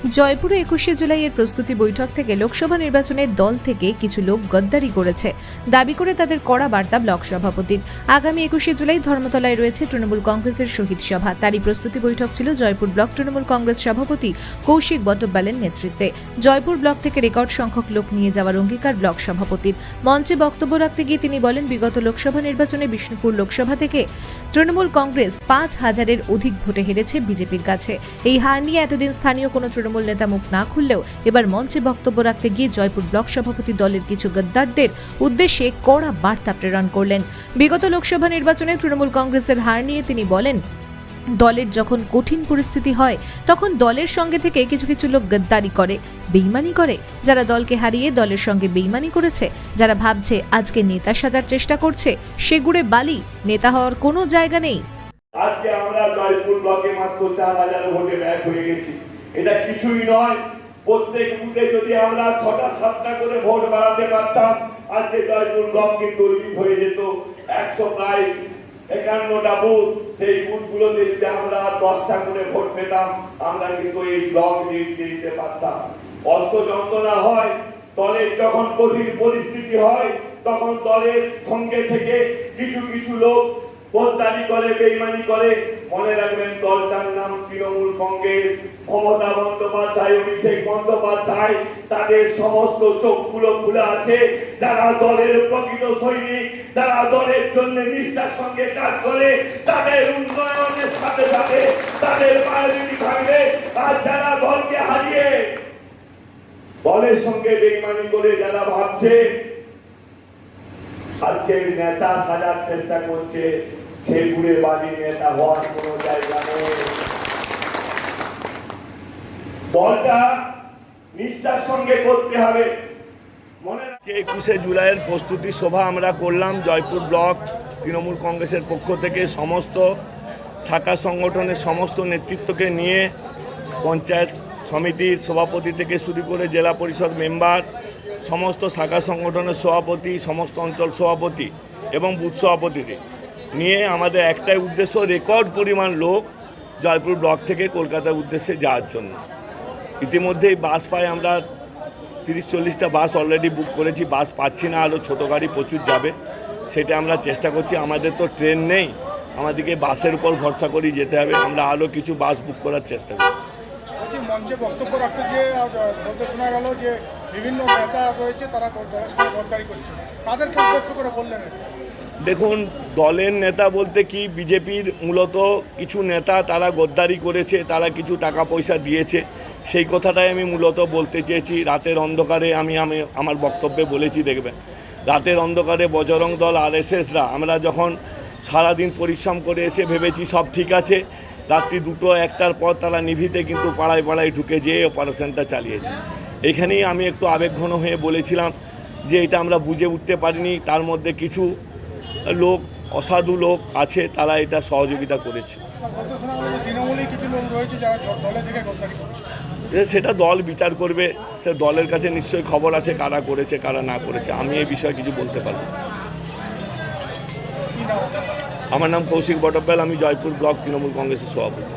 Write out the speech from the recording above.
জয়পুরে ২১শে জুলাইয়ের প্রস্তুতি বৈঠক থেকে লোকসভা নির্বাচনের দল থেকে কিছু লোক গদ্দারি করেছে দাবি করে তাদের কড়া বার্তা ব্লক সভাপতির। আগামী ২১শে জুলাই ধর্মতলায় রয়েছে তৃণমূল কংগ্রেসের শহীদ সভা। তারই প্রস্তুতি বৈঠক ছিল জয়পুর ব্লক তৃণমূল কংগ্রেস সভাপতি কৌশিক বটব্যালের নেতৃত্বে। জয়পুর ব্লক থেকে রেকর্ড সংখ্যক লোক নিয়ে যাওয়ার অঙ্গীকার ব্লক সভাপতির। মঞ্চে বক্তব্য রাখতে গিয়ে তিনি বলেন, বিগত লোকসভা নির্বাচনে বিষ্ণুপুর লোকসভা থেকে তৃণমূল কংগ্রেস ৫,০০০-এর অধিক ভোটে হেরেছে বিজেপির কাছে। এই হার নিয়ে এতদিন স্থানীয় কোনো তৃণমূল নেতা মুখ না খুললেও এবার মঞ্চে বক্তব্য রাখতে গিয়ে জয়পুর ব্লক সভাপতি দলের কিছু গদ্দারদের উদ্দেশ্যে কড়া বার্তা প্রেরণ করলেন। বিগত লোকসভা নির্বাচনে তৃণমূল কংগ্রেসের হার নিয়ে তিনি বলেন, দলের যখন কঠিন পরিস্থিতি হয় তখন দলের সঙ্গে থেকে কিছু কিছু লোক গদ্দারি করে, বেইমানি করে। যারা দলকে হারিয়ে দলের সঙ্গে বেইমানি করেছে, যারা ভাবছে আজকে নেতা সাজার চেষ্টা করছে, সেগুড়ে বালি, নেতা হওয়ার কোনো জায়গা নেই। আজকে আমরা জয়পুর ব্লকে মাত্র ৪,০০০ ভোটে ব্যাক হয়ে গেছি। এটা কিছুই নয়। প্রত্যেক বুথে যদি আমরা ৬টা-৭টা করে ভোট বাড়াতে পারতাম, আজকে জয়পুর ব্লক কিন্তু হয়ে যেত ১৫১টা বুথ। সেই বুথগুলোতে যদি আমরা 10টা করে ভোট পেতাম, আমরা কিন্তু এই ব্লক দিতে পারতাম। অস্ত্র যন্ত্রণা হয়, দলের যখন কঠিন পরিস্থিতি হয়, তখন দলের সঙ্গে থেকে কিছু কিছু লোক গদ্দারি করে, বেইমানি করে। মনে রাখবেন, দলটার নাম তৃণমূল কংগ্রেস। মমতা বন্দ্যোপাধ্যায়, অভিষেক বন্দ্যোপাধ্যায়, তাদের সমস্ত চোখগুলো খুলে আছে। যারা দলের প্রকৃত সৈনিক, যারা দলের জন্য নিষ্ঠার সঙ্গে কাজ করে, তাদের উন্নয়নের সাথে সাথে তাদের প্রায়োরিটি থাকবে। আর যারা দলকে হারিয়ে দলের সঙ্গে বেইমানি করে যারা ভাবছে আজকে নেতা সাজার চেষ্টা করছে, সেগুড়ে বাড়ি নেতা হওয়ার কোন জায়গা নেই। দলটা নিষ্ঠার সঙ্গে করতে হবে। মনে ২১শে জুলাইয়ের প্রস্তুতি সভা আমরা করলাম জয়পুর ব্লক তৃণমূল কংগ্রেসের পক্ষ থেকে। সমস্ত শাখা সংগঠনের সমস্ত নেতৃত্বকে নিয়ে পঞ্চায়েত সমিতির সভাপতি থেকে শুরু করে জেলা পরিষদ মেম্বার, সমস্ত শাখা সংগঠনের সভাপতি, সমস্ত অঞ্চল সভাপতি এবং বুথ সভাপতিদের নিয়ে আমাদের একটাই উদ্দেশ্য, রেকর্ড পরিমাণ লোক জয়পুর ব্লক থেকে কলকাতার উদ্দেশ্যে যাওয়ার জন্য। ইতিমধ্যেই বাস পাই আমরা ৩০-৪০টা বাস অলরেডি বুক করেছি। বাস পাচ্ছি না, আরও ছোটো গাড়ি প্রচুর যাবে, সেটা আমরা চেষ্টা করছি। আমাদের তো ট্রেন নেই, আমাদেরকে বাসের উপর ভরসা করেই যেতে হবে। আমরা আরও কিছু বাস বুক করার চেষ্টা করছি। মঞ্চে বক্তব্য রাখতে গিয়ে বলতে শোনা গেল যে বিভিন্ন নেতা রয়েছে, তারা দলের সঙ্গে গদ্দারি করছে, তাদেরকে উদ্দেশ্য করে বললেন। দেখুন, দলের নেতা বলতে কি, বিজেপির মূলত কিছু নেতা তারা গদ্দারি করেছে, তারা কিছু টাকা পয়সা দিয়েছে, সেই কথাটাই আমি মূলত বলতে চেয়েছি। রাতের অন্ধকারে আমি আমার বক্তব্যে বলেছি, দেখবেন রাতের অন্ধকারে বজরং দল RSSরা আমরা যখন সারাদিন পরিশ্রম করে এসে ভেবেছি সব ঠিক আছে, রাত্রি 2-1টার পর তারা নিভিতে কিন্তু পাড়ায় পাড়ায় ঢুকে যেয়ে অপারেশনটা চালিয়েছে। এখানেই আমি একটু আবেগঘন হয়ে বলেছিলাম যে এটা আমরা বুঝে উঠতে পারিনি, তার মধ্যে কিছু লোক, অসাধু লোক আছে, তারা এটা সহযোগিতা করেছে। সেটা দল বিচার করবে, সে দলের কাছে নিশ্চয়ই খবর আছে কারা করেছে কারা না করেছে। আমি এই বিষয়ে কিছু বলতে পারবো। আমার নাম কৌশিক বটব্যাল, আমি জয়পুর ব্লক তৃণমূল কংগ্রেসের সভাপতি।